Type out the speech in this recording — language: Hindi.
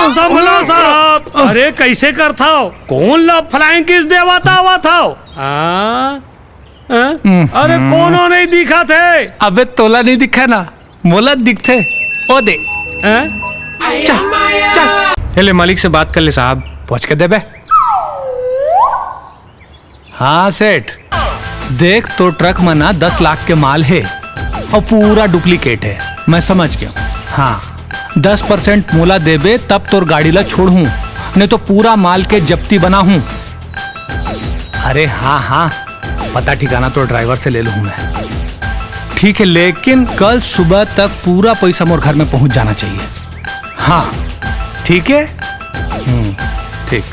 संभलो साहब, अरे कैसे करता हो? कौन ला फ्लाइंग किस देवाता हुआ था? अरे कोनो नहीं दिखा थे। अबे तोला नहीं दिखा ना, मोला दिखते। ओ दे चल चल, ले मालिक से बात कर ले साहब, पहुंच के दे बे। हाँ सेठ, देख तो ट्रक में ना 10 लाख के माल है और पूरा डुप्लीकेट है। मैं समझ गया। हाँ 10% मोला देबे तब तोर गाड़ी ला छोड़ूं, नहीं तो पूरा माल के जब्ती बना हूं। अरे हाँ हाँ, पता ठिकाना तो ड्राइवर से ले लूं मैं। ठीक है, लेकिन कल सुबह तक पूरा पैसा मोर घर में पहुंच जाना चाहिए। हाँ ठीक है, ठीक।